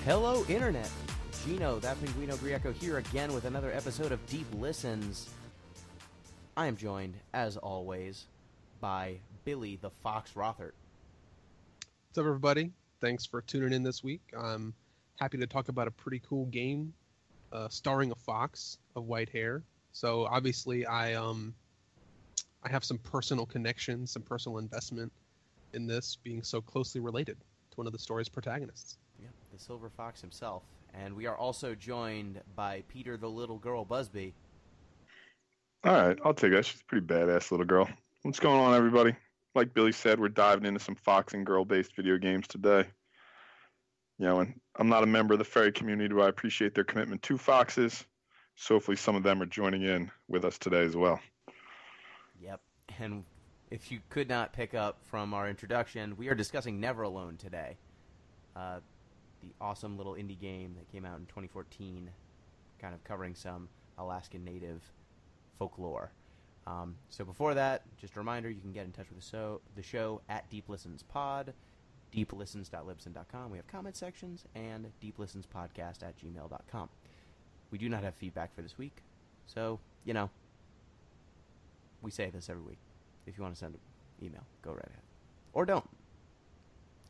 Hello, Internet. Gino, that Pinguino Grieco here again with another episode of Deep Listens. I am joined, as always, by Billy the Fox Rothert. What's up, everybody? Thanks for tuning in this week. I'm happy to talk about a pretty cool game starring a fox of white hair. So obviously I have some personal connections, some personal investment in this, being so closely related to one of the story's protagonists. Yeah, the Silver Fox himself. And we are also joined by Peter the Little Girl Busby. All right, I'll take that. She's a pretty badass little girl. What's going on, everybody? Like Billy said, we're diving into some fox and girl-based video games today. And I'm not a member of the furry community, but I appreciate their commitment to foxes. So hopefully some of them are joining in with us today as well. Yep, and if you could not pick up from our introduction, we are discussing Never Alone today. The awesome little indie game that came out in 2014, kind of covering some Alaskan Native folklore. So before that, just a reminder, you can get in touch with the show at deeplistenspod, deeplistens.libsyn.com. We have comment sections, and deeplistenspodcast@gmail.com. We do not have feedback for this week, so, we say this every week. If you want to send an email, go right ahead. Or don't.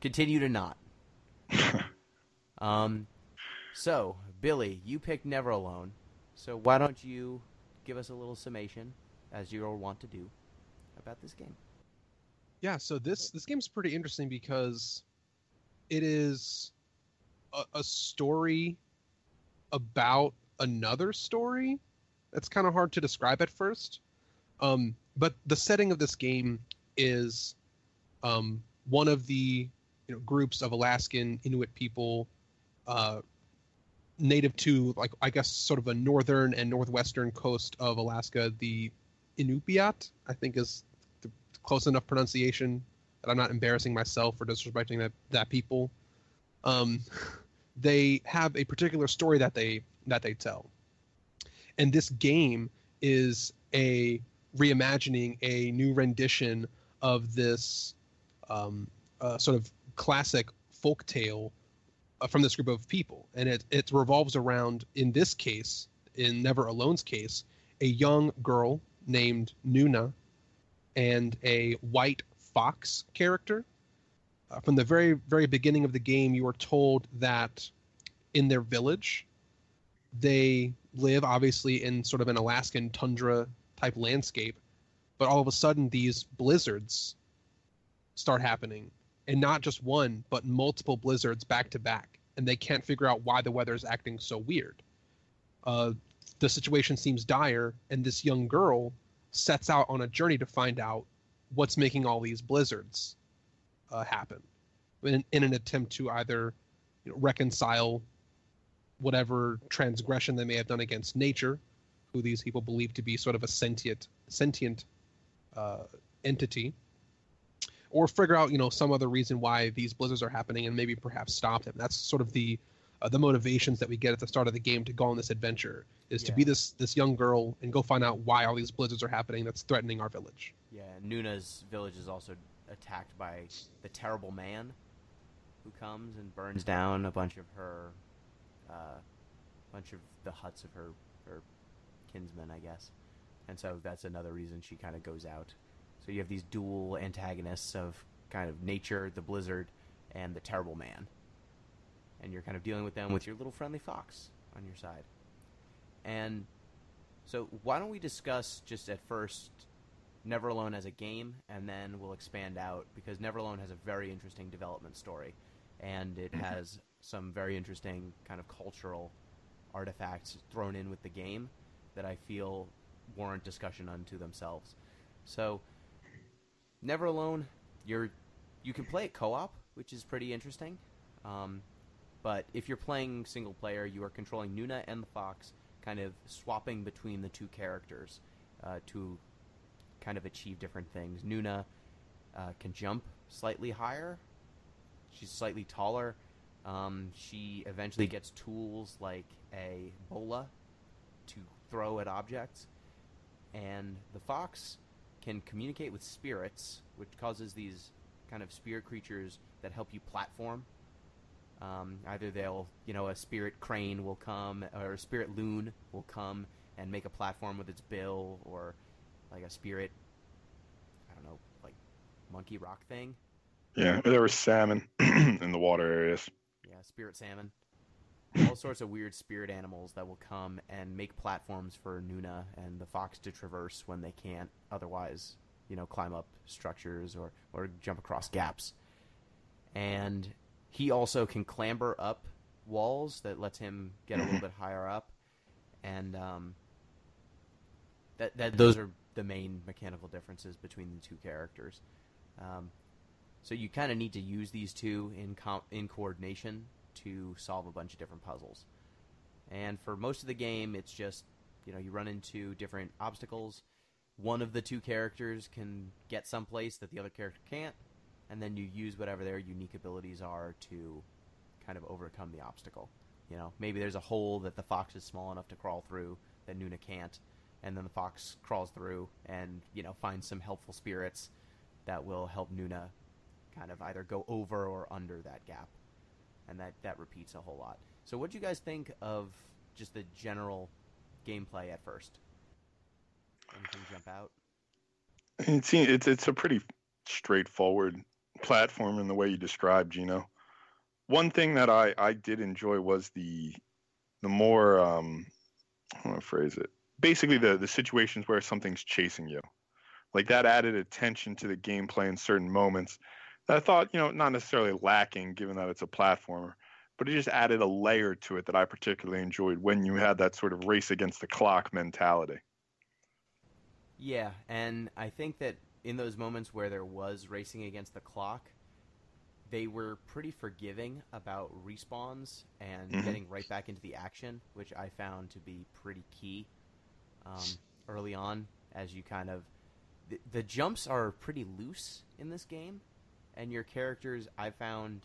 Continue to not. So, Billy, you picked Never Alone, so why don't you give us a little summation, as you want to do, about this game? Yeah, so this game's pretty interesting because it is a story about another story. That's kind of hard to describe at first. But the setting of this game is one of the groups of Alaskan Inuit people native to, I guess, sort of a northern and northwestern coast of Alaska. The Inupiat, I think, is the close enough pronunciation that I'm not embarrassing myself or disrespecting that people. They have a particular story that they tell, and this game is a reimagining, a new rendition of this sort of classic folktale from this group of people, and it revolves around, in this case, in Never Alone's case, a young girl named Nuna and a white fox character. From the very, very beginning of the game, you are told that in their village, they live obviously in sort of an Alaskan tundra type landscape, but all of a sudden these blizzards start happening, and not just one, but multiple blizzards back to back, and they can't figure out why the weather is acting so weird. The situation seems dire, and this young girl sets out on a journey to find out what's making all these blizzards happen, in an attempt to either reconcile whatever transgression they may have done against nature, who these people believe to be sort of a sentient entity, or figure out some other reason why these blizzards are happening and maybe perhaps stop them. That's sort of the motivations that we get at the start of the game to go on this adventure, is to be this young girl and go find out why all these blizzards are happening that's threatening our village. Yeah, Nuna's village is also attacked by the Terrible Man, who comes and burns down a bunch of the huts of her kinsmen, I guess. And so that's another reason she kind of goes out. So you have these dual antagonists of kind of nature, the blizzard, and the Terrible Man. And you're kind of dealing with them with your little friendly fox on your side. And so why don't we discuss just at first Never Alone as a game, and then we'll expand out, because Never Alone has a very interesting development story, and it has some very interesting kind of cultural artifacts thrown in with the game that I feel warrant discussion unto themselves. So, Never Alone, you can play it co-op, which is pretty interesting. But if you're playing single player, you are controlling Nuna and the fox, kind of swapping between the two characters to kind of achieve different things. Nuna can jump slightly higher. She's slightly taller. She eventually gets tools like a bola to throw at objects. And the fox can communicate with spirits, which causes these kind of spirit creatures that help you platform Either they'll, a spirit crane will come, or a spirit loon will come and make a platform with its bill, or like a spirit, I don't know, like monkey rock thing. Yeah, there was salmon in the water areas. Yeah, spirit salmon. All sorts of weird spirit animals that will come and make platforms for Nuna and the fox to traverse when they can't otherwise, climb up structures or jump across gaps. And he also can clamber up walls that lets him get a little bit higher up. And those are the main mechanical differences between the two characters. So you kind of need to use these two in coordination to solve a bunch of different puzzles. And for most of the game, it's just, you run into different obstacles. One of the two characters can get someplace that the other character can't, and then you use whatever their unique abilities are to kind of overcome the obstacle. Maybe there's a hole that the fox is small enough to crawl through that Nuna can't, and then the fox crawls through and, finds some helpful spirits that will help Nuna kind of either go over or under that gap. And that repeats a whole lot. So what do you guys think of just the general gameplay at first? Anything jump out? It's a pretty straightforward platform in the way you described, Gino. One thing that I did enjoy was the more I want to phrase it. Basically the situations where something's chasing you. Like that added attention to the gameplay in certain moments that I thought, not necessarily lacking given that it's a platformer, but it just added a layer to it that I particularly enjoyed when you had that sort of race against the clock mentality. Yeah, and I think that in those moments where there was racing against the clock, they were pretty forgiving about respawns and getting right back into the action, which I found to be pretty key early on, as you kind of... The jumps are pretty loose in this game, and your characters, I found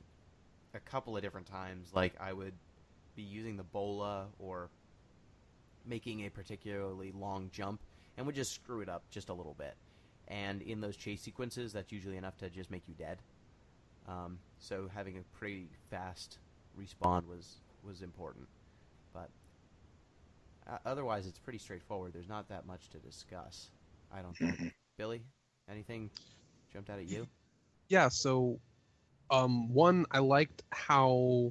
a couple of different times, like I would be using the bola or making a particularly long jump, and would just screw it up just a little bit. And in those chase sequences, that's usually enough to just make you dead. So having a pretty fast respawn was important. But otherwise, it's pretty straightforward. There's not that much to discuss, I don't think. Billy, anything jumped out at you? Yeah, so one, I liked how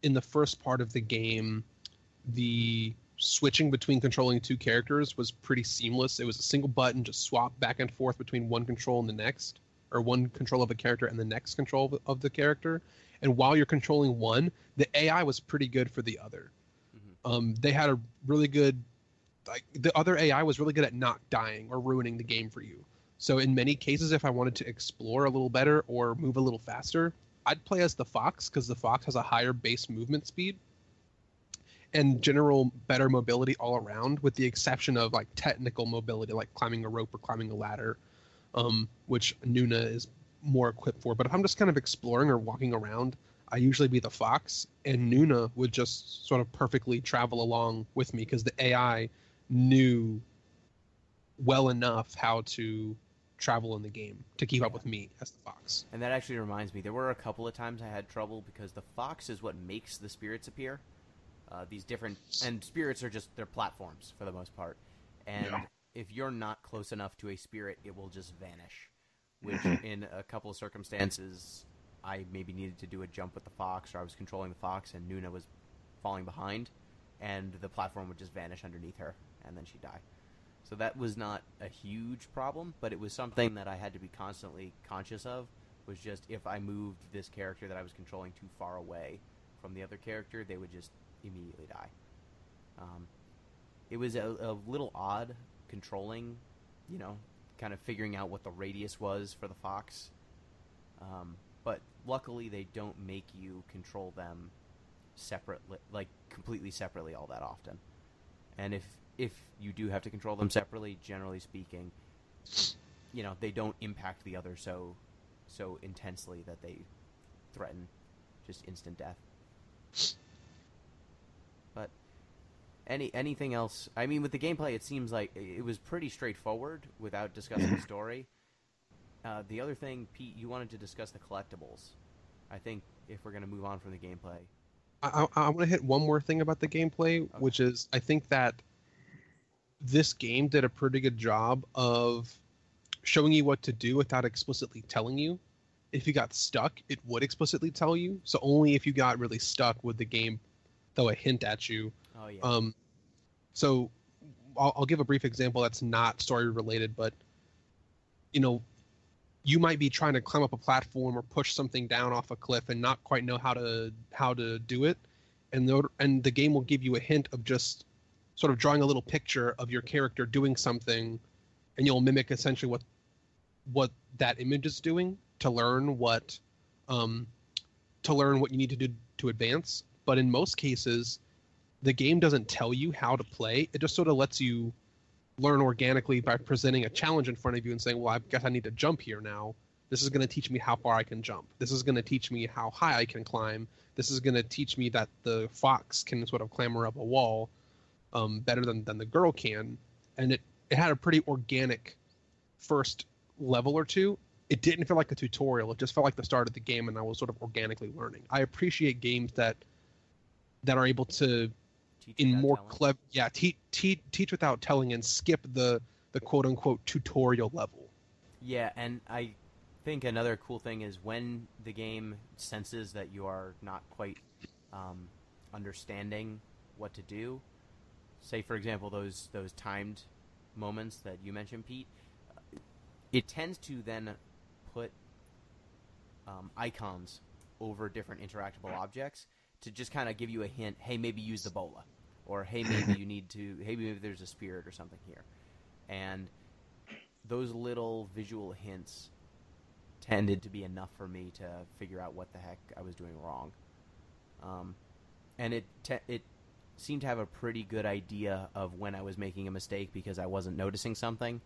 in the first part of the game, the switching between controlling two characters was pretty seamless. It was a single button, just swap back and forth between one control and the next, or one control of a character and the next control of the character. And while you're controlling one, the AI was pretty good for the other. They had a really good, the other AI was really good at not dying or ruining the game for you. So in many cases, if I wanted to explore a little better or move a little faster, I'd play as the fox, because the fox has a higher base movement speed and general better mobility all around, with the exception of like technical mobility, like climbing a rope or climbing a ladder, which Nuna is more equipped for. But if I'm just kind of exploring or walking around, I usually be the fox, and Nuna would just sort of perfectly travel along with me, because the AI knew well enough how to travel in the game to keep up with me as the fox. And that actually reminds me, there were a couple of times I had trouble because the fox is what makes the spirits appear. These different, and spirits are just, they're platforms for the most part. And if you're not close enough to a spirit, it will just vanish. Which in a couple of circumstances, I maybe needed to do a jump with the fox, or I was controlling the fox and Nuna was falling behind, and the platform would just vanish underneath her, and then she'd die. So that was not a huge problem, but it was something that I had to be constantly conscious of, was just if I moved this character that I was controlling too far away from the other character, they would just immediately die. It was a little odd controlling, kind of figuring out what the radius was for the fox. But luckily they don't make you control them separately, like completely separately all that often. And if you do have to control them separately, generally speaking, they don't impact the other so intensely that they threaten just instant death. But anything else? I mean, with the gameplay, it seems like it was pretty straightforward without discussing the story. The other thing, Pete, you wanted to discuss the collectibles. I think if we're going to move on from the gameplay. I want to hit one more thing about the gameplay, Okay. which is I think that this game did a pretty good job of showing you what to do without explicitly telling you. If you got stuck, it would explicitly tell you. So only if you got really stuck would the game throw a hint at you. Oh, yeah. So I'll give a brief example that's not story related, but you might be trying to climb up a platform or push something down off a cliff and not quite know how to do it, and the game will give you a hint of just sort of drawing a little picture of your character doing something, and you'll mimic essentially what that image is doing to learn what you need to do to advance. But in most cases, the game doesn't tell you how to play. It just sort of lets you learn organically by presenting a challenge in front of you and saying, well, I guess I need to jump here now. This is going to teach me how far I can jump. This is going to teach me how high I can climb. This is going to teach me that the fox can sort of clamber up a wall better than the girl can. And it had a pretty organic first level or two. It didn't feel like a tutorial. It just felt like the start of the game, and I was sort of organically learning. I appreciate games that are able to in more clever, teach without telling and skip the quote unquote tutorial level. Yeah, and I think another cool thing is when the game senses that you are not quite understanding what to do. Say, for example, those timed moments that you mentioned, Pete. It tends to then put icons over different interactable objects to just kind of give you a hint. Hey, maybe use the bola. Or, hey, maybe you need to... Hey, maybe there's a spirit or something here. And those little visual hints tended to be enough for me to figure out what the heck I was doing wrong. And it seemed to have a pretty good idea of when I was making a mistake because I wasn't noticing something,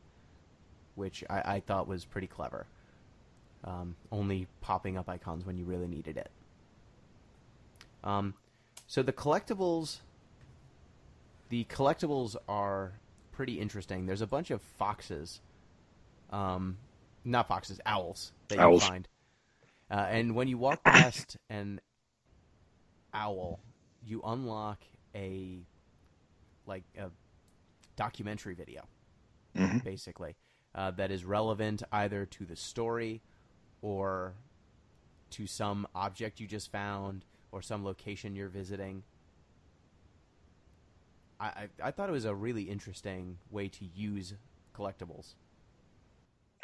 which I thought was pretty clever. Only popping up icons when you really needed it. So the collectibles are pretty interesting. There's a bunch of foxes, not foxes, owls that you find. And when you walk past an owl, you unlock a documentary video, basically, that is relevant either to the story or to some object you just found or some location you're visiting. I thought it was a really interesting way to use collectibles.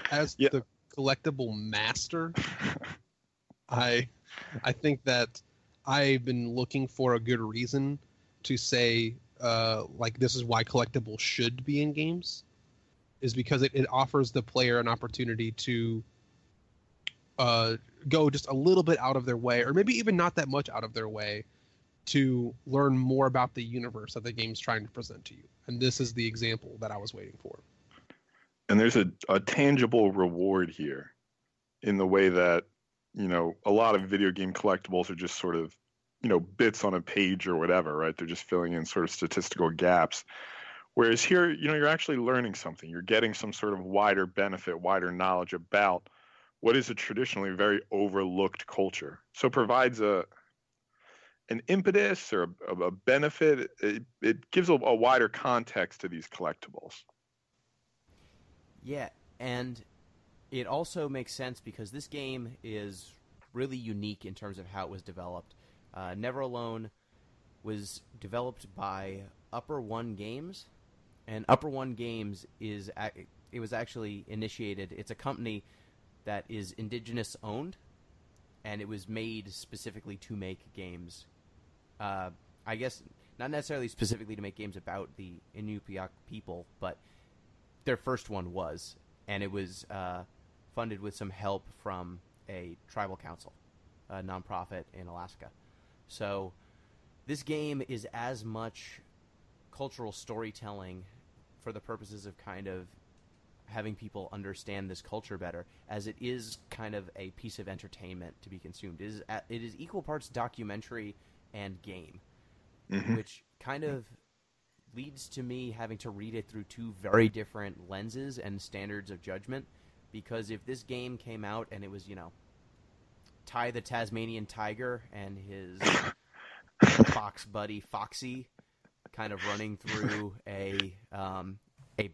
As the collectible master, I think that I've been looking for a good reason to say this is why collectibles should be in games, is because it offers the player an opportunity to go just a little bit out of their way, or maybe even not that much out of their way, to learn more about the universe that the game's trying to present to you. And this is the example that I was waiting for. And there's a tangible reward here in the way that, a lot of video game collectibles are just sort of, bits on a page or whatever, right? They're just filling in sort of statistical gaps. Whereas here, you're actually learning something. You're getting some sort of wider benefit, wider knowledge about what is a traditionally very overlooked culture. So it provides an impetus or a benefit. It gives a wider context to these collectibles. Yeah, and it also makes sense because this game is really unique in terms of how it was developed. Never Alone was developed by Upper One Games, and Upper One Games it was actually initiated. It's a company that is indigenous owned, and it was made specifically to make games. I guess not necessarily specifically to make games about the Inupiaq people, but their first one was, and it was funded with some help from a tribal council, a nonprofit in Alaska. So this game is as much cultural storytelling for the purposes of kind of having people understand this culture better as it is kind of a piece of entertainment to be consumed. It is equal parts documentary and game, which kind of leads to me having to read it through two very different lenses and standards of judgment, because if this game came out and it was, Ty the Tasmanian Tiger and his fox buddy Foxy kind of running through a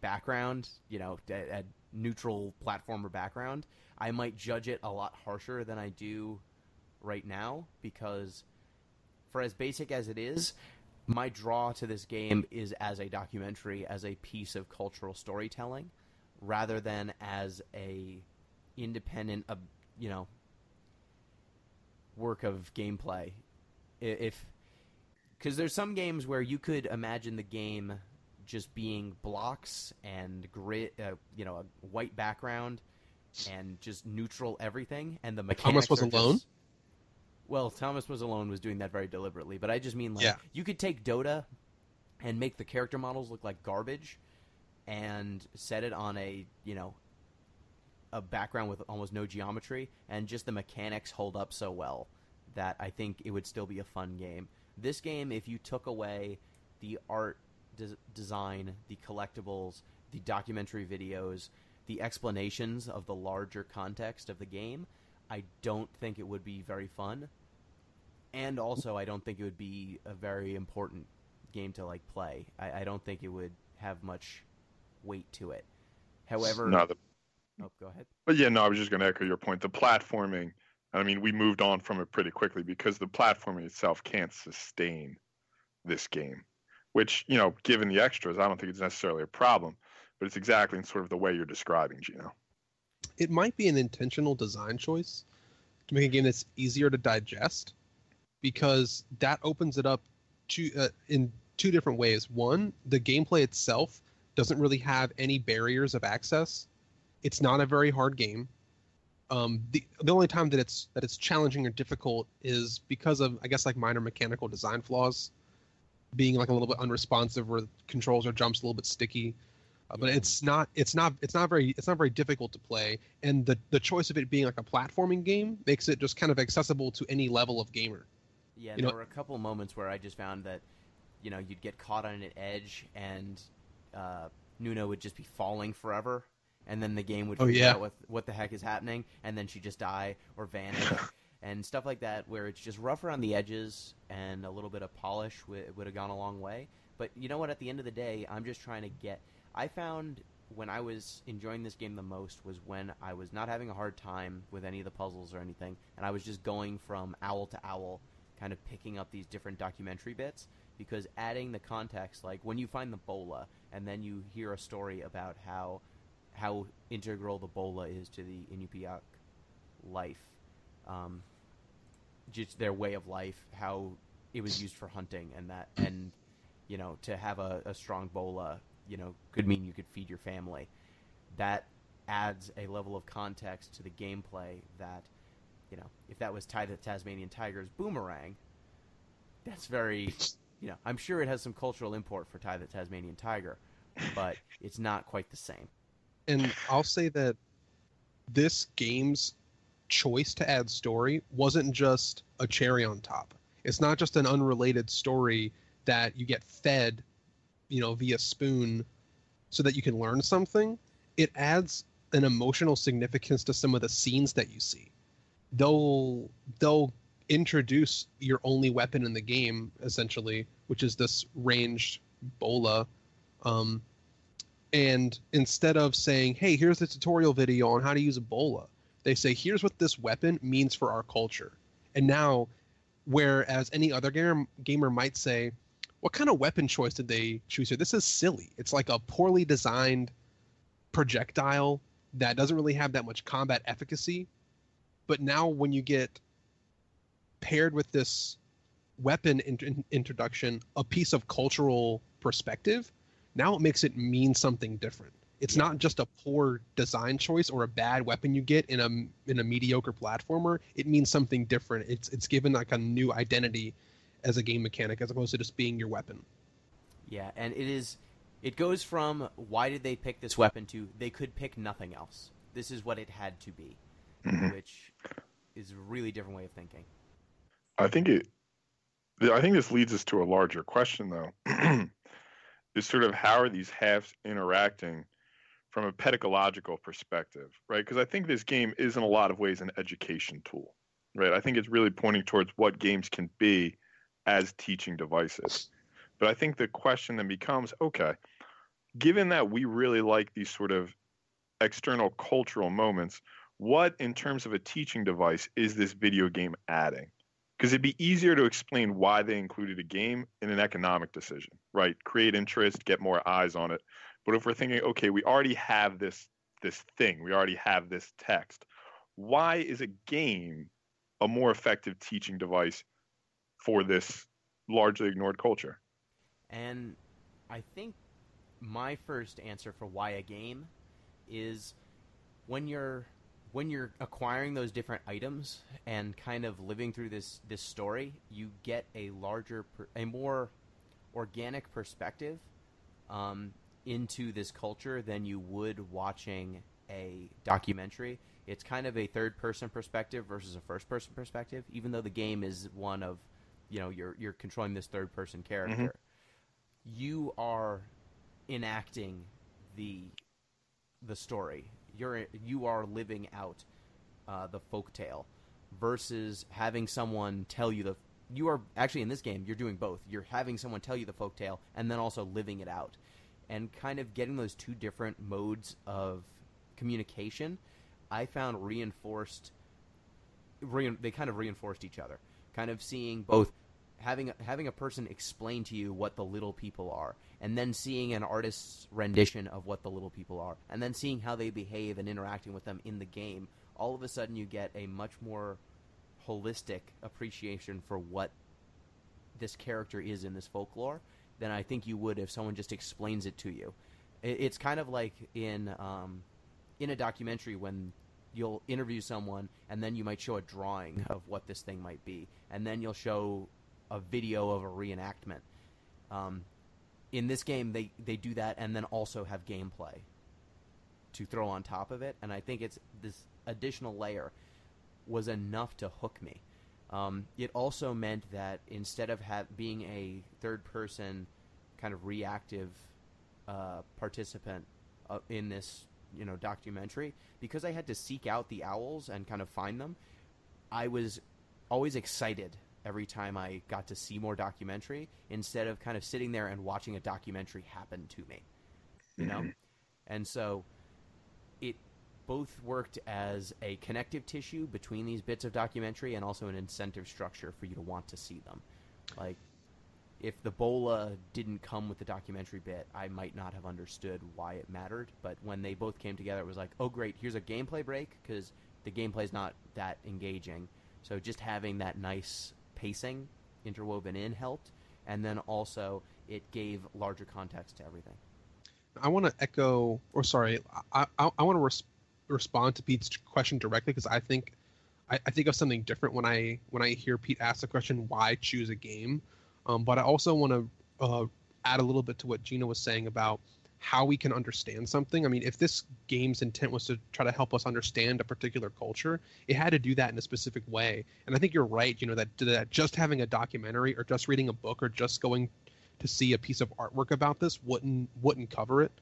background, a neutral platformer background, I might judge it a lot harsher than I do right now, because for as basic as it is, my draw to this game is as a documentary, as a piece of cultural storytelling, rather than as a independent, work of gameplay. Because there's some games where you could imagine the game just being blocks and grid, a white background and just neutral everything, and the mechanics Thomas Was Alone? Well, Thomas Was Alone was doing that very deliberately, but I just mean, you could take Dota and make the character models look like garbage and set it on a background with almost no geometry, and just the mechanics hold up so well that I think it would still be a fun game. This game, if you took away the art design, the collectibles, the documentary videos, the explanations of the larger context of the game, I don't think it would be very fun. And also, I don't think it would be a very important game to play. I don't think it would have much weight to it. However, go ahead. But yeah, no, I was just going to echo your point. The platforming, I mean, we moved on from it pretty quickly because the platforming itself can't sustain this game, which, given the extras, I don't think it's necessarily a problem, but it's exactly in sort of the way you're describing, Gino. It might be an intentional design choice to make a game that's easier to digest, because that opens it up in two different ways. One, the gameplay itself doesn't really have any barriers of access. It's not a very hard game. The only time that it's challenging or difficult is because of, I guess, minor mechanical design flaws, being a little bit unresponsive, or controls or jumps a little bit sticky. But it's not very difficult to play, and the choice of it being a platforming game makes it just kind of accessible to any level of gamer. Yeah, there were a couple moments where I just found that, you'd get caught on an edge, and Nuno would just be falling forever, and then the game would figure out what the heck is happening, and then she'd just die or vanish, and stuff like that, where it's just rough around the edges, and a little bit of polish would have gone a long way. But you know what? At the end of the day, I'm just trying to get... I found when I was enjoying this game the most was when I was not having a hard time with any of the puzzles or anything, and I was just going from owl to owl, kind of picking up these different documentary bits, because adding the context, like when you find the bola, and then you hear a story about how integral the bola is to the Inupiaq life, just their way of life, how it was used for hunting, and to have a strong bola, could mean you could feed your family. That adds a level of context to the gameplay that, if that was Ty the Tasmanian Tiger's boomerang, that's very, I'm sure it has some cultural import for Ty the Tasmanian Tiger, but it's not quite the same. And I'll say that this game's choice to add story wasn't just a cherry on top. It's not just an unrelated story that you get fed, via spoon so that you can learn something. It adds an emotional significance to some of the scenes that you see. They'll introduce your only weapon in the game, essentially, which is this ranged bola. And instead of saying, hey, here's the tutorial video on how to use a bola, they say, here's what this weapon means for our culture. And now, whereas any other gamer might say, what kind of weapon choice did they choose here? This is silly. It's like a poorly designed projectile that doesn't really have that much combat efficacy. But now when you get paired with this weapon introduction, a piece of cultural perspective, now it makes it mean something different. It's not just a poor design choice or a bad weapon you get in a mediocre platformer. It means something different. It's given like a new identity as a game mechanic as opposed to just being your weapon. Yeah, and it goes from why did they pick this weapon to they could pick nothing else. This is what it had to be, which is a really different way of thinking. I think this leads us to a larger question, though. Is sort of how are these halves interacting from a pedagogical perspective, right? Because I think this game is in a lot of ways an education tool. right? I think it's really pointing towards what games can be as teaching devices. But I think the question then becomes, okay, given that we really like these sort of external cultural moments, what in terms of a teaching device is this video game adding? Because it'd be easier to explain why they included a game in an economic decision, right? Create interest, get more eyes on it. But if we're thinking, okay, we already have this thing, we already have this text, why is a game a more effective teaching device for this largely ignored culture? And I think my first answer for why a game is when you're acquiring those different items and kind of living through this story, you get a more organic perspective into this culture than you would watching a documentary. It's kind of a third-person perspective versus a first-person perspective, even though the game is one of, you're controlling this third-person character. Mm-hmm. You are enacting the story. You are living out the folktale versus having someone tell you you are actually in this game. You're doing both. You're having someone tell you the folktale and then also living it out, and kind of getting those two different modes of communication. I found they kind of reinforced each other. Kind of seeing both, having a person explain to you what the little people are, and then seeing an artist's rendition of what the little people are, and then seeing how they behave and interacting with them in the game. All of a sudden you get a much more holistic appreciation for what this character is in this folklore than I think you would if someone just explains it to you. It's kind of like in a documentary when you'll interview someone and then you might show a drawing of what this thing might be, and then you'll show a video of a reenactment. In this game, they do that and then also have gameplay to throw on top of it, and I think it's this additional layer was enough to hook me. It also meant that instead of being a third-person kind of reactive participant in this documentary, because I had to seek out the owls and kind of find them, I was always excited every time I got to see more documentary instead of kind of sitting there and watching a documentary happen to me, And so it both worked as a connective tissue between these bits of documentary and also an incentive structure for you to want to see them. Like, if the bola didn't come with the documentary bit, I might not have understood why it mattered. But when they both came together, it was like, oh, great, here's a gameplay break, because the gameplay's not that engaging. So just having that nice pacing interwoven in helped. And then also it gave larger context to everything. I want to echo, or sorry, I want to respond to Pete's question directly, because I think of something different when I hear Pete ask the question, why choose a game? But I also want to add a little bit to what Gino was saying about how we can understand something. I mean, if this game's intent was to try to help us understand a particular culture, it had to do that in a specific way. And I think you're right, that just having a documentary or just reading a book or just going to see a piece of artwork about this wouldn't cover it.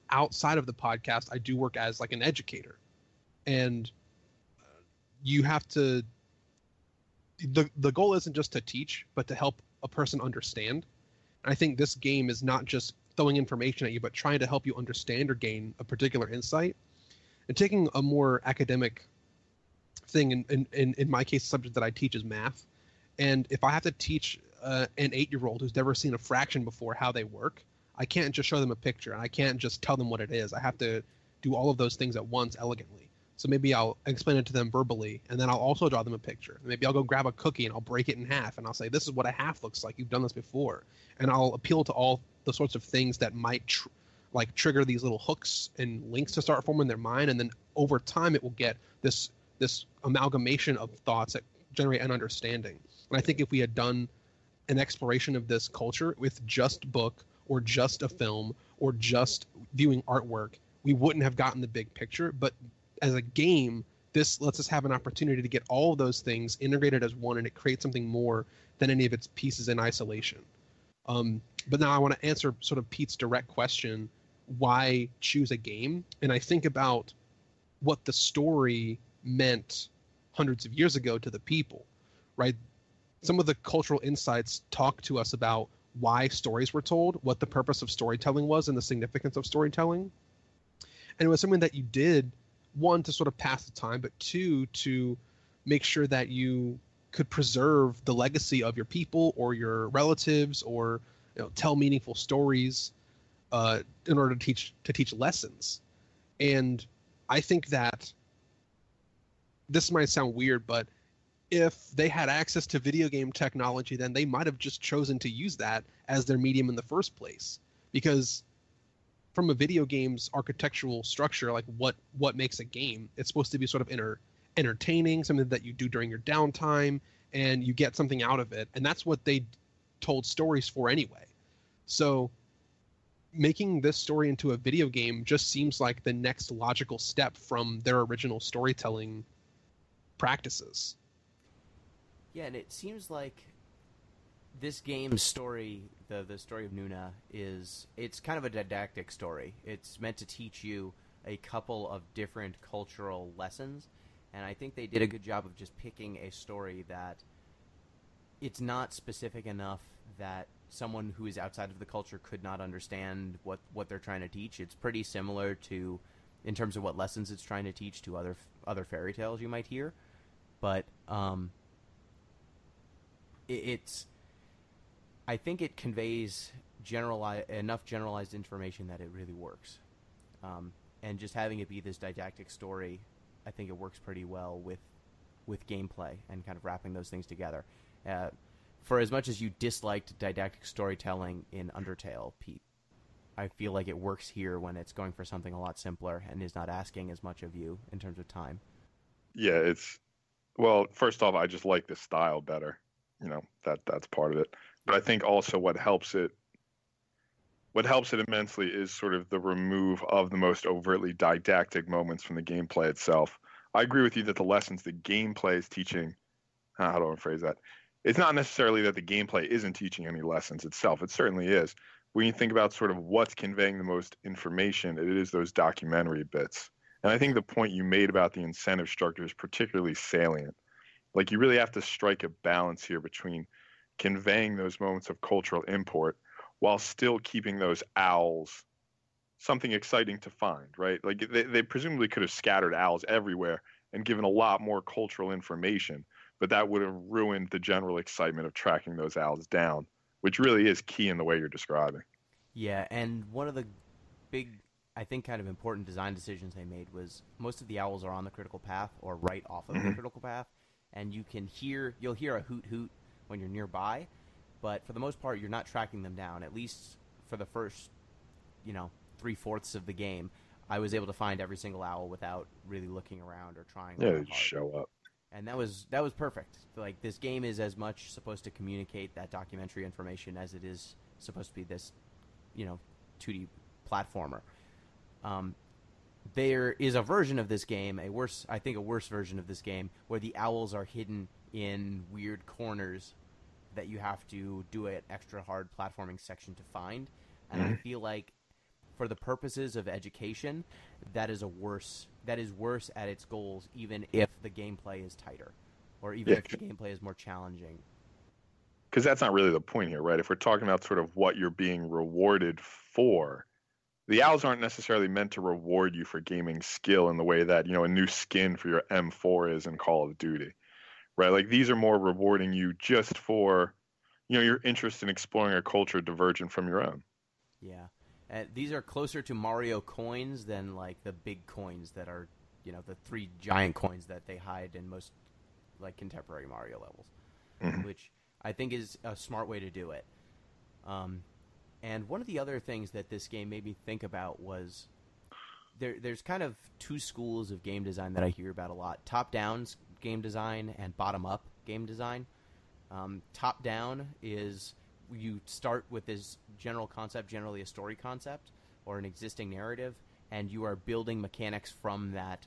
Outside of the podcast, I do work as like an educator, and you have to. The goal isn't just to teach, but to help a person understand. And I think this game is not just throwing information at you, but trying to help you understand or gain a particular insight. And taking a more academic thing, in my case, the subject that I teach is math. And if I have to teach an 8-year-old who's never seen a fraction before how they work, I can't just show them a picture, and I can't just tell them what it is. I have to do all of those things at once elegantly. So maybe I'll explain it to them verbally, and then I'll also draw them a picture. Maybe I'll go grab a cookie and I'll break it in half, and I'll say, this is what a half looks like. You've done this before. And I'll appeal to all the sorts of things that might trigger these little hooks and links to start forming in their mind. And then over time, it will get this amalgamation of thoughts that generate an understanding. And I think if we had done an exploration of this culture with just book or just a film or just viewing artwork, we wouldn't have gotten the big picture. But as a game, this lets us have an opportunity to get all of those things integrated as one, and it creates something more than any of its pieces in isolation. But now I want to answer sort of Pete's direct question, why choose a game? And I think about what the story meant hundreds of years ago to the people, right? Some of the cultural insights talk to us about why stories were told, what the purpose of storytelling was, and the significance of storytelling. And it was something that you did, one, to sort of pass the time, but two, to make sure that you could preserve the legacy of your people or your relatives, or tell meaningful stories in order to teach lessons. And I think that this might sound weird, but if they had access to video game technology, then they might have just chosen to use that as their medium in the first place. Because from a video game's architectural structure, like what makes a game, it's supposed to be sort of entertaining, something that you do during your downtime, and you get something out of it. And that's what they told stories for anyway. So making this story into a video game just seems like the next logical step from their original storytelling practices. Yeah, and it seems like this game's story, the story of Nuna, it's kind of a didactic story. It's meant to teach you a couple of different cultural lessons, and I think they did a good job of just picking a story that it's not specific enough that someone who is outside of the culture could not understand what they're trying to teach. It's pretty similar to, in terms of what lessons it's trying to teach, to other fairy tales you might hear, but I think it conveys enough generalized information that it really works. And just having it be this didactic story, I think it works pretty well with gameplay and kind of wrapping those things together. For as much as you disliked didactic storytelling in Undertale, Pete, I feel like it works here when it's going for something a lot simpler and is not asking as much of you in terms of time. Yeah, well, first off, I just like the style better. That's part of it. But I think also what helps it immensely is sort of the remove of the most overtly didactic moments from the gameplay itself. I agree with you that the lessons the gameplay is teaching, how do I phrase that? It's not necessarily that the gameplay isn't teaching any lessons itself. It certainly is. When you think about sort of what's conveying the most information, it is those documentary bits. And I think the point you made about the incentive structure is particularly salient. Like, you really have to strike a balance here between conveying those moments of cultural import while still keeping those owls something exciting to find, right? Like, they presumably could have scattered owls everywhere and given a lot more cultural information, but that would have ruined the general excitement of tracking those owls down, which really is key in the way you're describing. Yeah, and one of the big, I think, kind of important design decisions they made was most of the owls are on the critical path or right off of the critical path, and you'll hear a hoot hoot when you're nearby, but for the most part, you're not tracking them down. At least for the first, 3/4 of the game, I was able to find every single owl without really looking around or trying. Yeah, they just show up. And that was perfect. Like, this game is as much supposed to communicate that documentary information as it is supposed to be this, 2D platformer. There is a version of this game, a worse version of this game, where the owls are hidden in weird corners that you have to do an extra hard platforming section to find. And I feel like, for the purposes of education, that is worse at its goals, even if the gameplay is tighter, or even if the gameplay is more challenging. Because that's not really the point here, right? If we're talking about sort of what you're being rewarded for, the owls aren't necessarily meant to reward you for gaming skill in the way that, a new skin for your M4 is in Call of Duty, right? Like, these are more rewarding you just for, your interest in exploring a culture divergent from your own. Yeah. These are closer to Mario coins than, like, the big coins that are, the 3 giant coins that they hide in most, like, contemporary Mario levels, which I think is a smart way to do it. And one of the other things that this game made me think about was there's kind of 2 schools of game design that I hear about a lot: top-down game design and bottom-up game design. Top-down is you start with this general concept, generally a story concept or an existing narrative, and you are building mechanics from that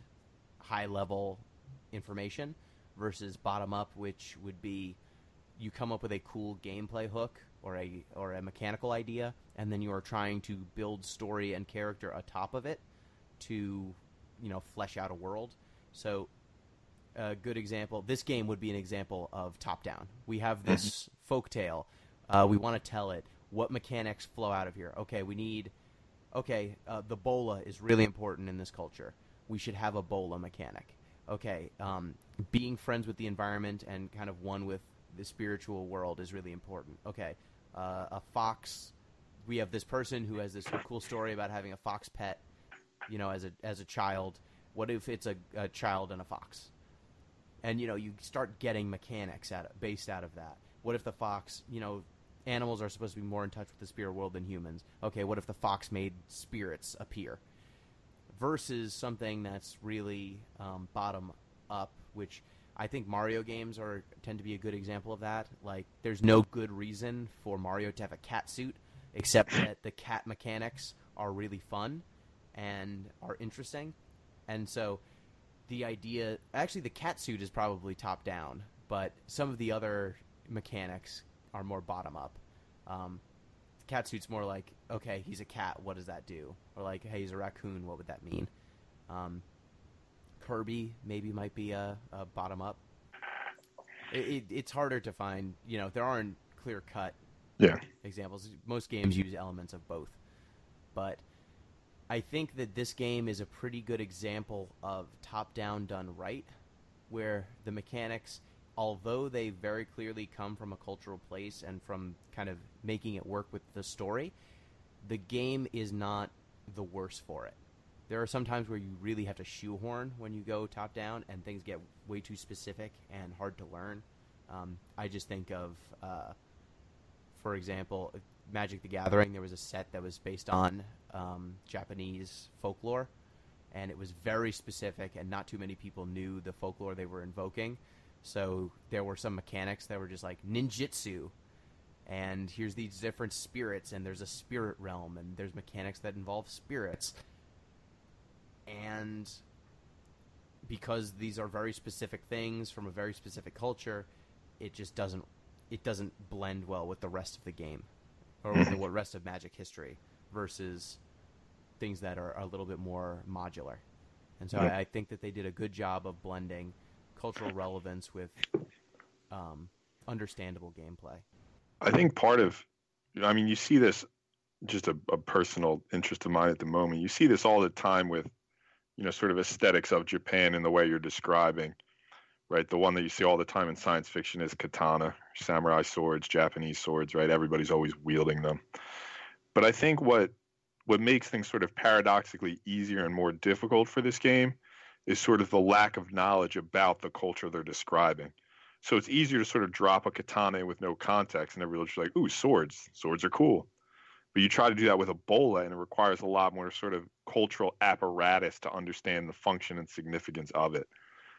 high-level information, versus bottom-up, which would be you come up with a cool gameplay hook or a mechanical idea, and then you are trying to build story and character atop of it to, flesh out a world. So a good example. This game would be an example of top-down. We have this folktale. We want to tell it. What mechanics flow out of here? Okay, the bola is really important in this culture. We should have a bola mechanic. Okay, being friends with the environment and kind of one with the spiritual world is really important. Okay, a fox. We have this person who has this cool story about having a fox pet, as a child. What if it's a child and a fox? And, you start getting mechanics based out of that. What if the fox, animals are supposed to be more in touch with the spirit world than humans. Okay, what if the fox made spirits appear? Versus something that's really bottom up, which I think Mario games tend to be a good example of that. Like, there's no good reason for Mario to have a cat suit, except that the cat mechanics are really fun and are interesting. And so the idea... Actually, the cat suit is probably top-down, but some of the other mechanics are more bottom-up. Cat suit's more like, okay, he's a cat, what does that do? Or like, hey, he's a raccoon, what would that mean? Kirby maybe might be a bottom-up. It's harder to find. There aren't clear-cut examples. Most games use elements of both. But I think that this game is a pretty good example of top-down done right, where the mechanics, although they very clearly come from a cultural place and from kind of making it work with the story, the game is not the worse for it. There are some times where you really have to shoehorn when you go top-down, and things get way too specific and hard to learn. I just think of, for example, Magic the Gathering. There was a set that was based on Japanese folklore, and it was very specific, and not too many people knew the folklore they were invoking. So there were some mechanics that were just like ninjutsu, and here's these different spirits, and there's a spirit realm, and there's mechanics that involve spirits. And because these are very specific things from a very specific culture, it just doesn't blend well with the rest of the game, or with the rest of Magic history, versus things that are a little bit more modular. And so I think that they did a good job of blending cultural relevance with understandable gameplay. I think you see this, just a personal interest of mine at the moment. You see this all the time with, sort of aesthetics of Japan in the way you're describing, right? The one that you see all the time in science fiction is katana, samurai swords, Japanese swords, right? Everybody's always wielding them. But I think what makes things sort of paradoxically easier and more difficult for this game is sort of the lack of knowledge about the culture they're describing. So it's easier to sort of drop a katana in with no context, and everyone's just like, ooh, swords are cool. But you try to do that with a bola, and it requires a lot more sort of cultural apparatus to understand the function and significance of it.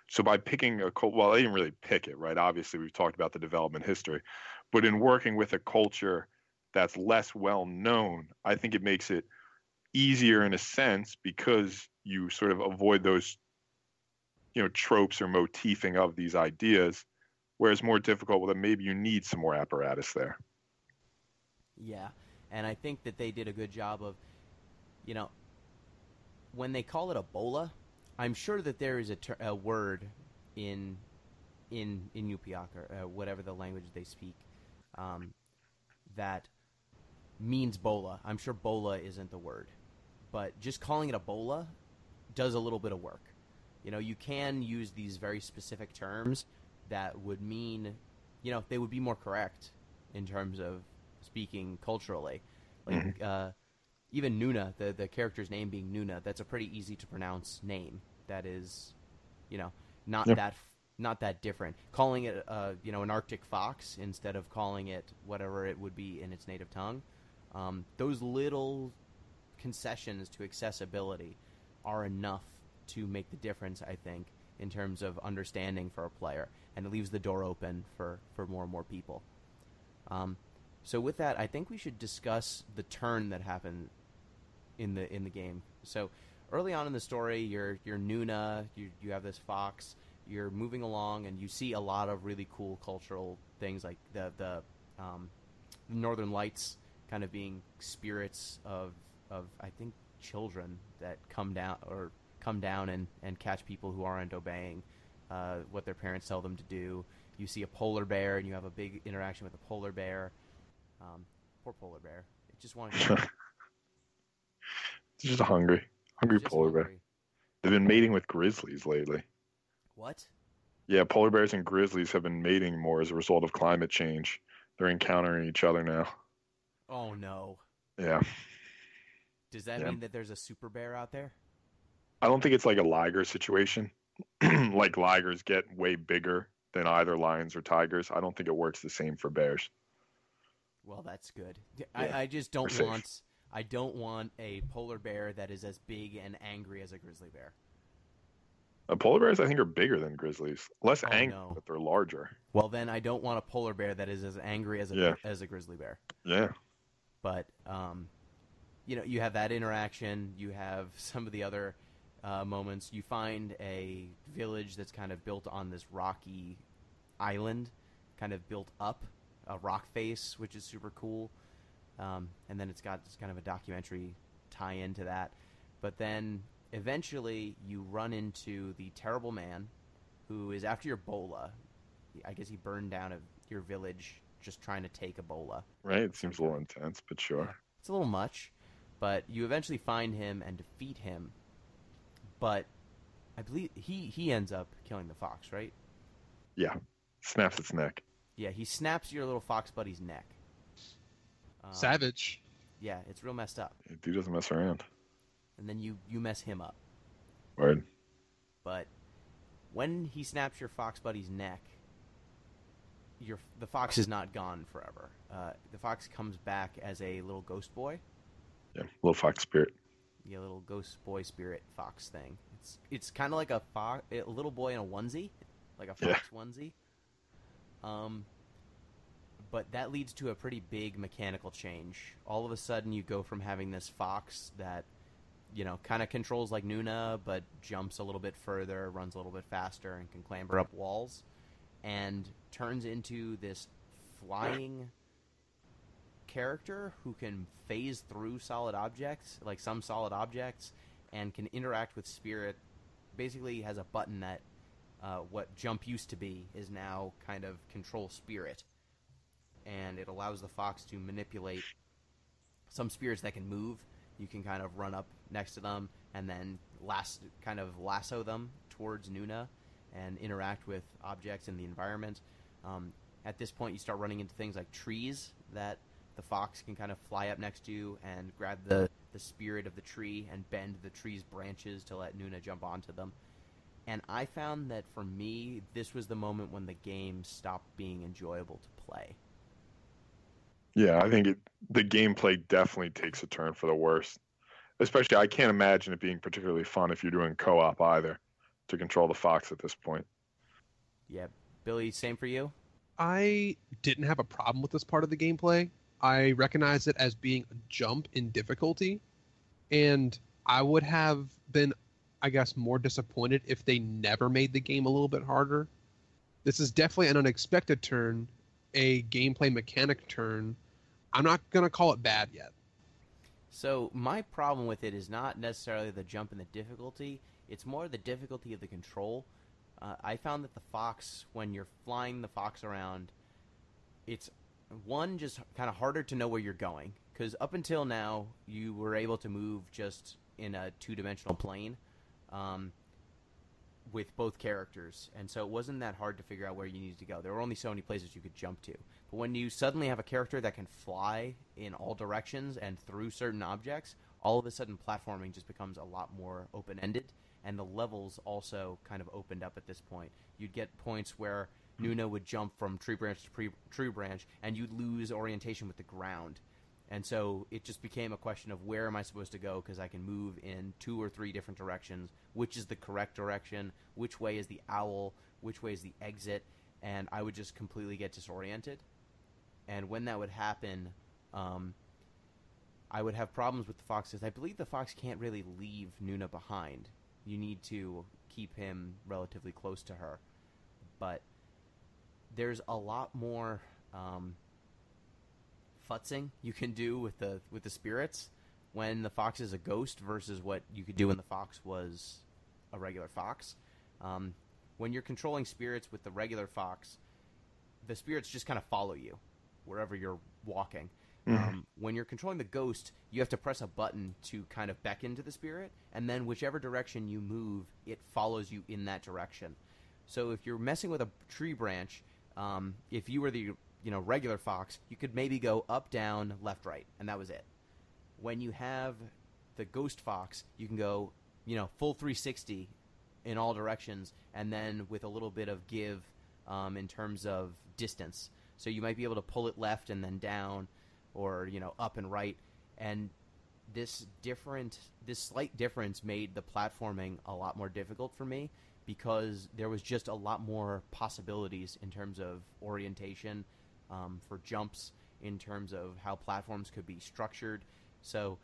So by picking they didn't really pick it, right? Obviously, we've talked about the development history. But in working with a culture that's less well known, I think it makes it easier in a sense, because you sort of avoid those, tropes or motifing of these ideas, whereas more difficult, well, then maybe you need some more apparatus there. Yeah. And I think that they did a good job of, when they call it a bola, I'm sure that there is a word in Yupiak, or whatever the language they speak, that means bola. I'm sure bola isn't the word, but just calling it a bola does a little bit of work. You can use these very specific terms that would mean, they would be more correct in terms of speaking culturally. Like, even Nuna, the character's name being Nuna, that's a pretty easy to pronounce name. That is, not that different. Calling it, an Arctic fox instead of calling it whatever it would be in its native tongue, those little concessions to accessibility are enough to make the difference, I think, in terms of understanding for a player, and it leaves the door open for more and more people. So with that, I think we should discuss the turn that happened in the game. So early on in the story, you're Nuna, you have this fox, you're moving along, and you see a lot of really cool cultural things, like the Northern Lights kind of being spirits of I think children that come down and catch people who aren't obeying. what their parents tell them to do. You see a polar bear, and you have a big interaction with a polar bear. Poor polar bear. It just wanted to... It's just a hungry polar bear. They've been mating with grizzlies lately. What? Yeah, polar bears and grizzlies have been mating more as a result of climate change. They're encountering each other now. Oh, no. Yeah. Does that mean that there's a super bear out there? I don't think it's like a liger situation. Like ligers get way bigger than either lions or tigers. I don't think it works the same for bears. Well, that's good. Yeah, I just don't we're want... I don't want a polar bear that is as big and angry as a grizzly bear. Polar bears, I think, are bigger than grizzlies. Less angry, no. but they're larger. Well, then I don't want a polar bear that is as angry as a grizzly bear. Yeah. But, you have that interaction. You have some of the other moments. You find a village that's kind of built on this rocky island, kind of built up, a rock face, which is super cool. And then it's got this kind of a documentary tie-in to that. But then eventually you run into the terrible man who is after your bola. I guess he burned down your village just trying to take Ebola. Right? It seems a little intense, but sure. It's a little much, but you eventually find him and defeat him. But I believe he ends up killing the fox, right? Yeah. Snaps its neck. Yeah, he snaps your little fox buddy's neck. Savage. Yeah, it's real messed up. Dude doesn't mess around. And then you mess him up. Word. But when he snaps your fox buddy's neck, the fox is not gone forever. The fox comes back as a little ghost boy. Yeah, little fox spirit. Yeah, little ghost boy spirit fox thing. It's kind of like a little boy in a onesie, like a fox onesie. But that leads to a pretty big mechanical change. All of a sudden, you go from having this fox that, kind of controls like Nuna, but jumps a little bit further, runs a little bit faster, and can clamber up walls, and turns into this flying character who can phase through solid objects, like some solid objects, and can interact with spirit. Basically has a button that what jump used to be is now kind of control spirit. And it allows the fox to manipulate some spirits that can move. You can kind of run up next to them and then lasso them towards Nuna and interact with objects in the environment. At this point, you start running into things like trees that the fox can kind of fly up next to and grab the spirit of the tree and bend the tree's branches to let Nuna jump onto them. And I found that for me, this was the moment when the game stopped being enjoyable to play. Yeah, I think the gameplay definitely takes a turn for the worse. Especially, I can't imagine it being particularly fun if you're doing co-op either, to control the fox at this point. Yeah. Billy, same for you? I didn't have a problem with this part of the gameplay. I recognize it as being a jump in difficulty, and I would have been, I guess, more disappointed if they never made the game a little bit harder. This is definitely an unexpected turn, a gameplay mechanic turn. I'm not going to call it bad yet. So my problem with it is not necessarily the jump in the difficulty. It's more the difficulty of the control. I found that the fox, when you're flying the fox around, it's, one, just kind of harder to know where you're going. Because up until now, you were able to move just in a two-dimensional plane with both characters. And so it wasn't that hard to figure out where you needed to go. There were only so many places you could jump to. But when you suddenly have a character that can fly in all directions and through certain objects, all of a sudden platforming just becomes a lot more open-ended. And the levels also kind of opened up at this point. You'd get points where Nuna would jump from tree branch to tree branch, and you'd lose orientation with the ground. And so it just became a question of where am I supposed to go, because I can move in 2 or 3 different directions. Which is the correct direction? Which way is the owl? Which way is the exit? And I would just completely get disoriented. And when that would happen, I would have problems with the fox, because I believe the fox can't really leave Nuna behind. You need to keep him relatively close to her. But there's a lot more futzing you can do with the spirits when the fox is a ghost versus what you could do when the fox was a regular fox. when you're controlling spirits with the regular fox, the spirits just kind of follow you wherever you're walking. When you're controlling the ghost, you have to press a button to kind of beckon to the spirit, and then whichever direction you move, it follows you in that direction. So if you're messing with a tree branch, if you were the regular fox, you could maybe go up, down, left, right, and that was it. When you have the ghost fox, you can go full 360 in all directions, and then with a little bit of give in terms of distance. So you might be able to pull it left and then down, or up and right. And this slight difference made the platforming a lot more difficult for me, because there was just a lot more possibilities in terms of orientation for jumps, in terms of how platforms could be structured. So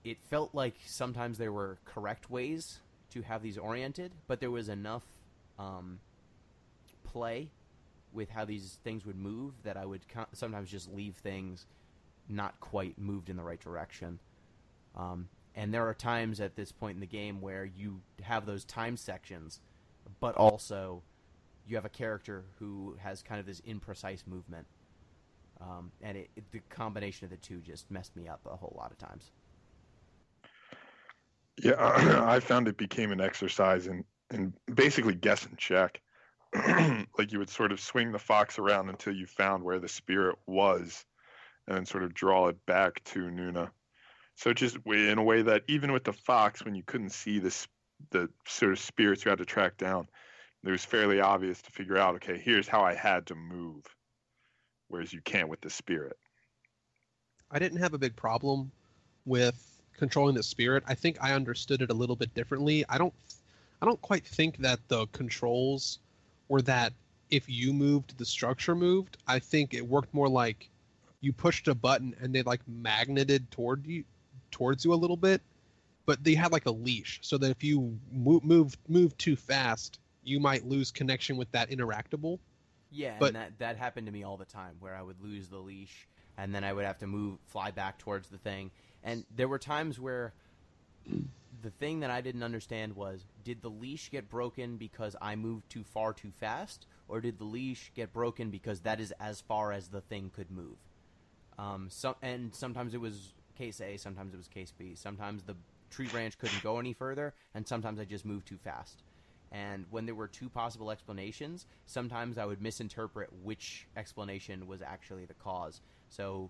it felt like sometimes there were correct ways to have these oriented, but there was enough play with how these things would move that I would sometimes just leave things not quite moved in the right direction. And there are times at this point in the game where you have those time sections, but also you have a character who has kind of this imprecise movement. And the combination of the two just messed me up a whole lot of times. Yeah, I found it became an exercise in basically guess and check. Like you would sort of swing the fox around until you found where the spirit was, and then sort of draw it back to Nuna. So just in a way that even with the fox, when you couldn't see the sort of spirits you had to track down, it was fairly obvious to figure out, okay, here's how I had to move, whereas you can't with the spirit. I didn't have a big problem with controlling the spirit. I think I understood it a little bit differently. I don't quite think that the controls were that if you moved, the structure moved. I think it worked more like you pushed a button and they like magneted towards you a little bit, but they had like a leash, so that if you move too fast, you might lose connection with that interactable. Yeah, but, and that happened to me all the time, where I would lose the leash, and then I would have to fly back towards the thing. And there were times where the thing that I didn't understand was, did the leash get broken because I moved too far too fast, or did the leash get broken because that is as far as the thing could move? And sometimes it was case A, sometimes it was case B. Sometimes the tree branch couldn't go any further, and sometimes I just moved too fast. And when there were two possible explanations, sometimes I would misinterpret which explanation was actually the cause. So,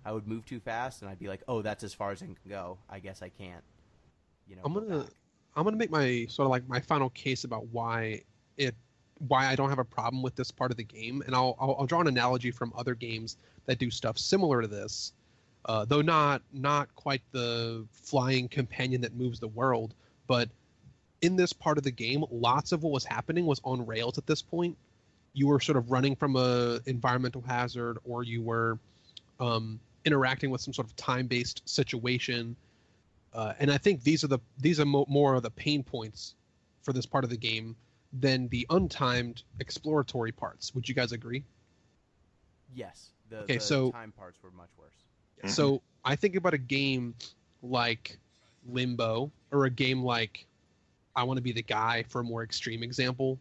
I would move too fast, and I'd be like, oh, that's as far as I can go. I guess I can't, I'm gonna make my sort of like my final case about why I don't have a problem with this part of the game, and I'll draw an analogy from other games that do stuff similar to this, though not quite the flying companion that moves the world. But in this part of the game, lots of what was happening was on rails at this point. You were sort of running from a environmental hazard, or you were interacting with some sort of time-based situation. And I think these are more of the pain points for this part of the game than the untimed exploratory parts. Would you guys agree? Yes. The time parts were much worse. Mm-hmm. So I think about a game like Limbo, or a game like I Want to Be the Guy, for a more extreme example,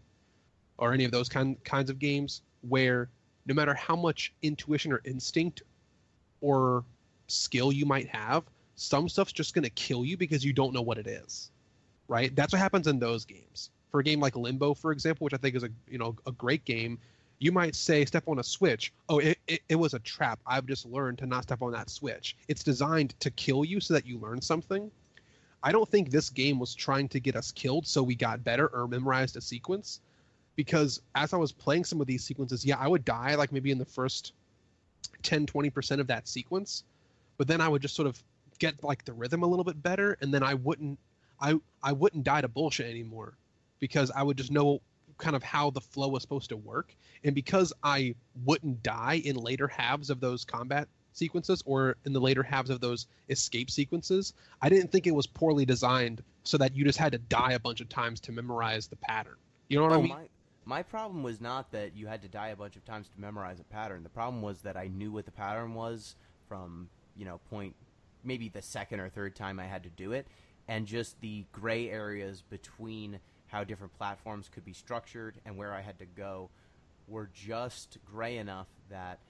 or any of those kinds of games where no matter how much intuition or instinct or skill you might have, some stuff's just going to kill you because you don't know what it is, right? That's what happens in those games. For a game like Limbo, for example, which I think is a great game, you might say, step on a switch. Oh, it was a trap. I've just learned to not step on that switch. It's designed to kill you so that you learn something. I don't think this game was trying to get us killed so we got better or memorized a sequence, because as I was playing some of these sequences, yeah, I would die like maybe in the first 10-20% of that sequence, but then I would just sort of get like the rhythm a little bit better, and then I wouldn't die to bullshit anymore, because I would just know kind of how the flow was supposed to work. And because I wouldn't die in later halves of those combat sequences or in the later halves of those escape sequences, I didn't think it was poorly designed so that you just had to die a bunch of times to memorize the pattern. You know what I mean? My problem was not that you had to die a bunch of times to memorize a pattern. The problem was that I knew what the pattern was from, point maybe the second or third time I had to do it, and just the gray areas between how different platforms could be structured and where I had to go were just gray enough that